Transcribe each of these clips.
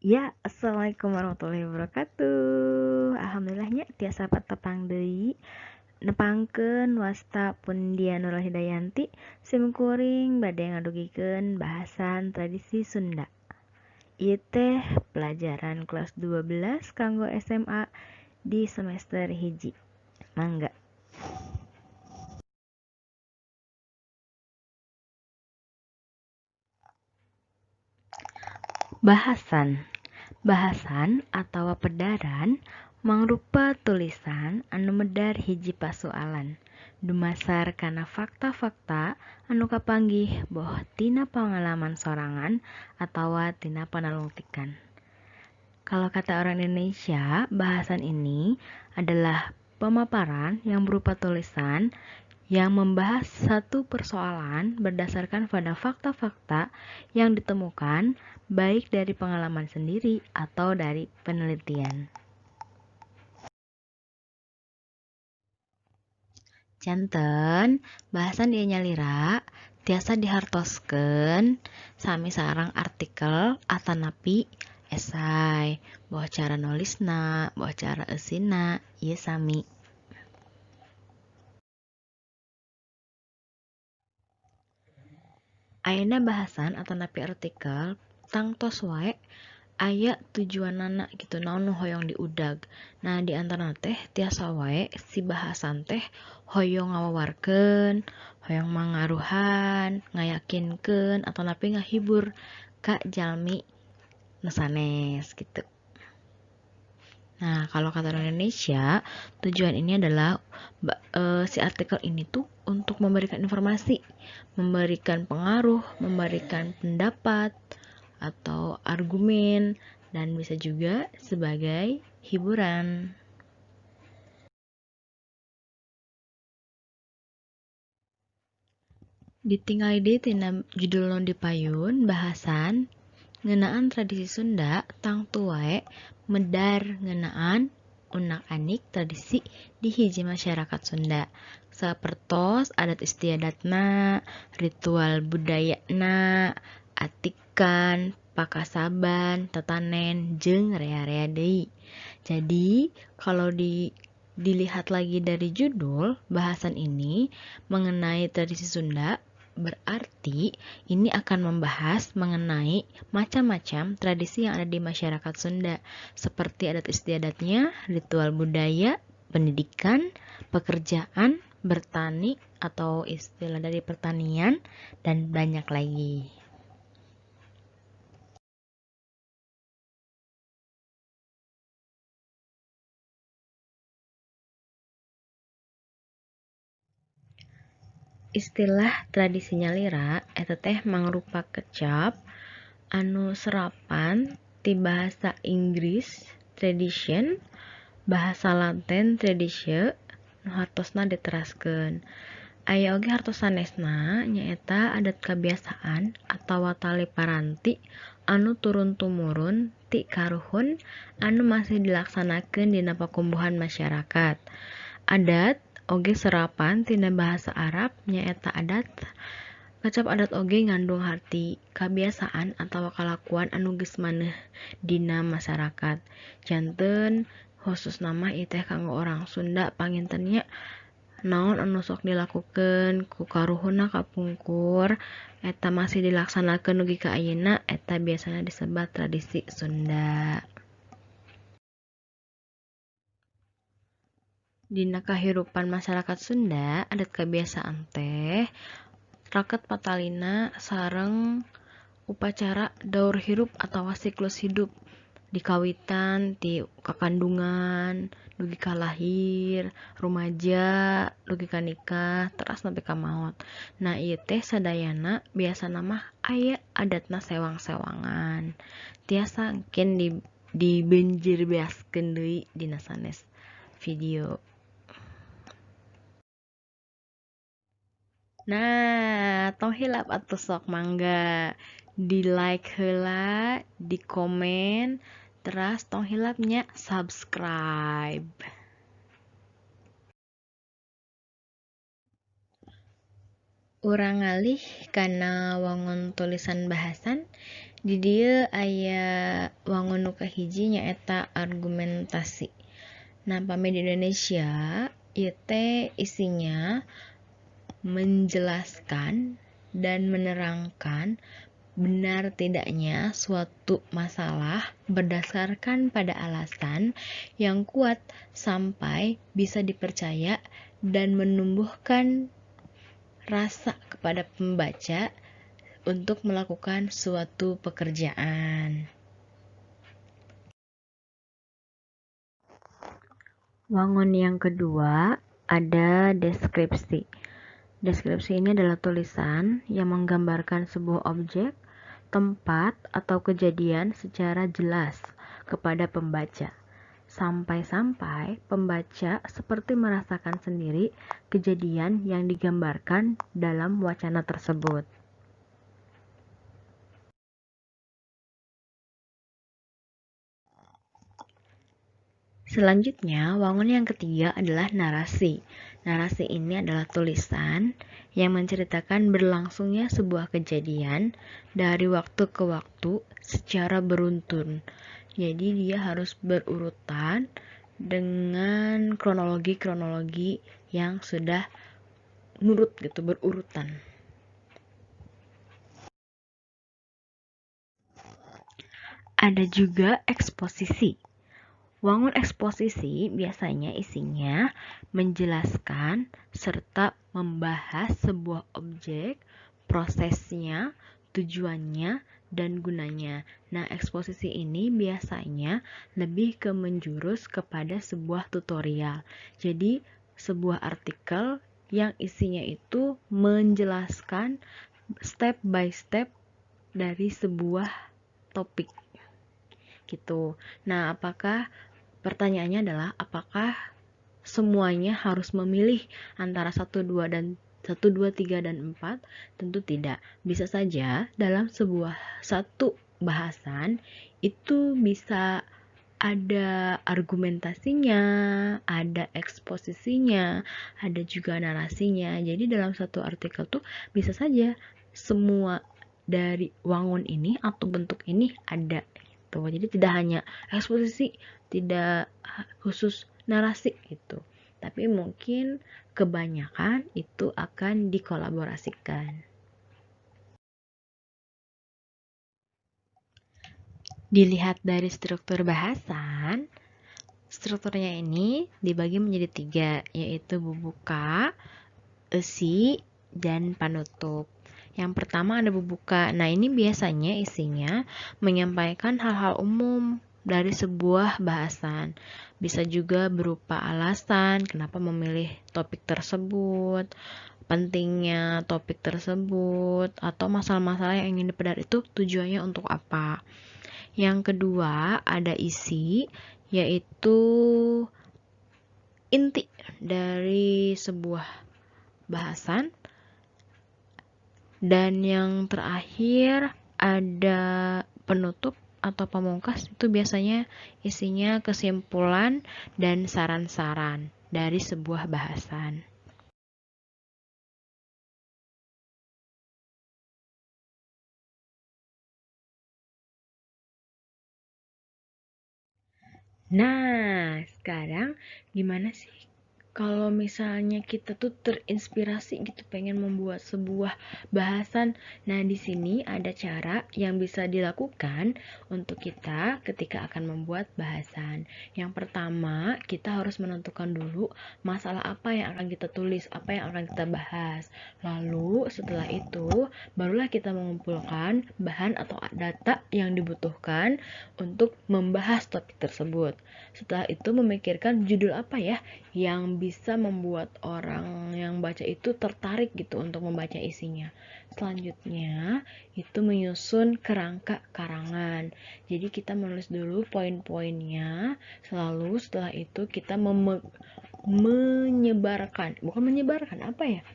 Ya, assalamualaikum warahmatullahi wabarakatuh. Alhamdulillahnya tiasa patepang deui nepangkeun wasta Pundia Nurul Hidayanti simkuring bade ngadugikeun bahasan tradisi Sunda. Ieu teh pelajaran kelas 12 kanggo SMA di semester hiji. Mangga. Bahasan atawa pedaran mangrupa tulisan anu medar hiji pasoalan dumasar kana fakta-fakta anu kapanggih boh tina pengalaman sorangan atawa tina panalungtikan. Kalau kata orang Indonesia, bahasan ini adalah pemaparan yang berupa tulisan yang membahas satu persoalan berdasarkan pada fakta-fakta yang ditemukan baik dari pengalaman sendiri atau dari penelitian. Janten, bahasan ieu nyalira tiasa dihartoskeun sami sareng artikel atanapi esai, boh cara nulisna, boh cara eusina, ieu sami. Ayeuna bahasan atanapi artikel tangtos wae aya tujuanana gitu naon nu hoyong diudag. Nah, di antara teh tiasa wae si bahasan teh hoyong ngawawarkeun, hoyong mangaruhan, ngayakinkeun atau napi ngahibur ka jalmi nu sanes gitu. Nah, kalau kata orang Indonesia, tujuan ini adalah si artikel ini tuh untuk memberikan informasi, memberikan pengaruh, memberikan pendapat atau argumen, dan bisa juga sebagai hiburan. Ditinggali deui tina judul nu dipayun bahasan ngeunaan tradisi Sunda tangtu wae medar ngeunaan unak-anik tradisi di hiji masyarakat Sunda. Sapertos adat istiadatna, ritual budayana, atikan, pakasaban, tetanen, jeung rea-rea deui. Jadi, kalau dilihat lagi dari judul bahasan ini mengenai tradisi Sunda, berarti ini akan membahas mengenai macam-macam tradisi yang ada di masyarakat Sunda, seperti adat istiadatnya, ritual budaya, pendidikan, pekerjaan, bertani atau istilah dari pertanian, dan banyak lagi. Istilah tradisi nyalira eta teh mangrupa kecap anu serapan ti bahasa Inggris tradition, bahasa Latin traditio nu hartosna diteraskeun. Aya oge hartos sanesna nyaeta adat kebiasaan atawa tali paranti anu turun-tumurun ti karuhun anu masih dilaksanakeun dina pakumbuhan masyarakat. Adat oge serapan tina bahasa Arab nyaeta adat. Kecap adat oge ngandung harti kebiasaan atawa kalakuan anu geus maneh dina masyarakat. Janten khusus nama ieu teh kanggo orang Sunda pangintennya naon anu sok dilakukeun ku karuhunna kapungkur eta masih dilaksanakeun dugi ka ayeuna eta biasana disebat tradisi Sunda. Dina kahirupan masyarakat Sunda, adat kebiasaan teh raket patalina sareng upacara daur hirup atawa siklus hidup dikawitan ti kakandungan dugi ka lahir, rumaja dugi ka nikah teras nepi ka maot. Nah, ieu teh sadayana biasana mah aya adatna sewang-sewangan. Tiasa engken dibenjir beaskeun deui dina sanes video. Nah, tong hilap atuh sok mangga di like heula, di komen, teras tong hilapnya subscribe. Urang ngalih kana wangun tulisan bahasan Di dia aya wangun nu kahiji nyaeta argumentasi. Nah, pame di Indonesia ieu teh isinya menjelaskan dan menerangkan benar tidaknya suatu masalah berdasarkan pada alasan yang kuat sampai bisa dipercaya dan menumbuhkan rasa kepada pembaca untuk melakukan suatu pekerjaan. Wangun yang kedua ada deskripsi. Deskripsi ini adalah tulisan yang menggambarkan sebuah objek, tempat, atau kejadian secara jelas kepada pembaca. Sampai-sampai pembaca seperti merasakan sendiri kejadian yang digambarkan dalam wacana tersebut. Selanjutnya, wangun yang ketiga adalah narasi. Narasi ini adalah tulisan yang menceritakan berlangsungnya sebuah kejadian dari waktu ke waktu secara beruntun. Jadi dia harus berurutan dengan kronologi-kronologi yang sudah nurut gitu, berurutan. Ada juga eksposisi. Wangun eksposisi biasanya isinya menjelaskan serta membahas sebuah objek, prosesnya, tujuannya, dan gunanya. Nah, eksposisi ini biasanya lebih ke menjurus kepada sebuah tutorial. Jadi, sebuah artikel yang isinya itu menjelaskan step by step dari sebuah topik gitu. Nah, pertanyaannya adalah apakah semuanya harus memilih antara 1, 2, 3 dan 4? Tentu tidak. Bisa saja dalam satu bahasan itu bisa ada argumentasinya, ada eksposisinya, ada juga narasinya. Jadi dalam satu artikel tuh bisa saja semua dari wangun ini atau bentuk ini ada gitu. Jadi tidak hanya eksposisi, tidak khusus narasi gitu, tapi mungkin kebanyakan itu akan dikolaborasikan. Dilihat dari struktur bahasan, strukturnya ini dibagi menjadi 3, yaitu pembuka, isi, dan penutup. Yang pertama ada pembuka. Nah, ini biasanya isinya menyampaikan hal-hal umum dari sebuah bahasan. Bisa juga berupa alasan kenapa memilih topik tersebut, pentingnya topik tersebut, atau masalah-masalah yang ingin dipelajari itu tujuannya untuk apa. Yang kedua ada isi, yaitu inti dari sebuah bahasan. Dan yang terakhir ada penutup atau pamungkas, itu biasanya isinya kesimpulan dan saran-saran dari sebuah bahasan. Nah, sekarang gimana sih kalau misalnya kita tuh terinspirasi gitu pengen membuat sebuah bahasan? Nah, di sini ada cara yang bisa dilakukan untuk kita ketika akan membuat bahasan. Yang pertama, kita harus menentukan dulu masalah apa yang akan kita tulis, apa yang akan kita bahas. Lalu, setelah itu, barulah kita mengumpulkan bahan atau data yang dibutuhkan untuk membahas topik tersebut. Setelah itu memikirkan judul apa ya yang bisa membuat orang yang baca itu tertarik gitu untuk membaca isinya. Selanjutnya itu menyusun kerangka karangan. Jadi kita menulis dulu poin-poinnya, selalu setelah itu kita menyebarkan, bukan menyebarkan apa ya?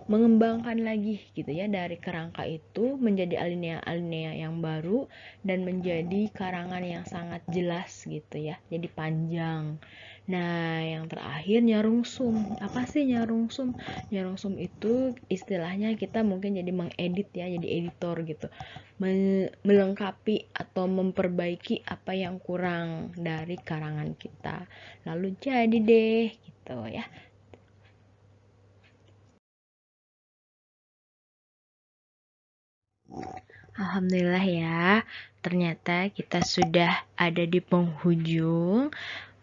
mengembangkan lagi gitu ya, dari kerangka itu menjadi alinea-alinea yang baru dan menjadi karangan yang sangat jelas gitu ya, jadi panjang. Nah, yang terakhir nyarungsum. Apa sih nyarungsum? Nyarungsum itu istilahnya kita mungkin jadi mengedit ya, jadi editor gitu. Melengkapi atau memperbaiki apa yang kurang dari karangan kita. Lalu jadi deh gitu ya. Alhamdulillah ya, ternyata kita sudah ada di penghujung.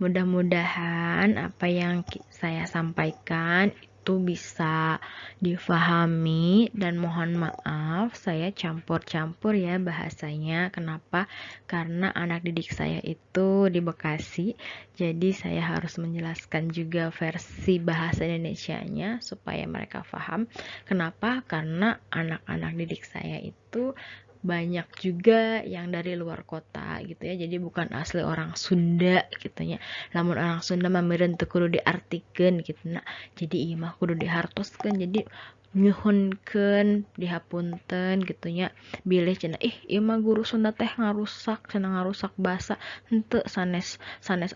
Mudah-mudahan apa yang saya sampaikan itu bisa difahami, dan mohon maaf saya campur-campur ya bahasanya. Kenapa? Karena anak didik saya itu di Bekasi, jadi saya harus menjelaskan juga versi bahasa Indonesianya supaya mereka paham. Kenapa? Karena anak-anak didik saya itu banyak juga yang dari luar kota gitu ya, jadi bukan asli orang Sunda gitu ya. Lamun orang Sunda mah meureun teu kudu diartikeun gitu. Nah, jadi ieu mah kudu dihartoskeun, jadi nyuhunkeun dihapunten gitu nya. Bilih cenah ieu mah guru Sunda teh ngarusak cenah, ngarusak bahasa. Henteu, sanes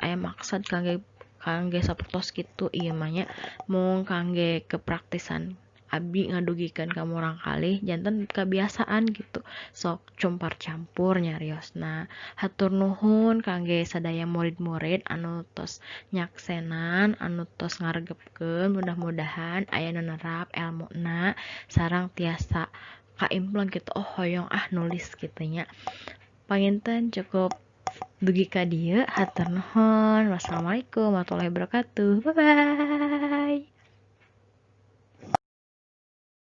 aya maksud kangge sapertos gitu ieu mah nya, mung kangge kepraktisan abi ngadugikan kamu orang kali jantan kebiasaan gitu, sok cumpar campur nyariosna. Hatur nuhun kangge sadaya murid-murid anu tos nyaksenan, anu tos ngaregepkeun, mudah-mudahan aya nu nerap elmuna sareng tiasa kaimplang gitu. Oh hoyong nulis gitu nya. Panginten cukup dugi ka dieu. Hatur nuhun. Wassalamualaikum warahmatullahi wabarakatuh. Bye bye.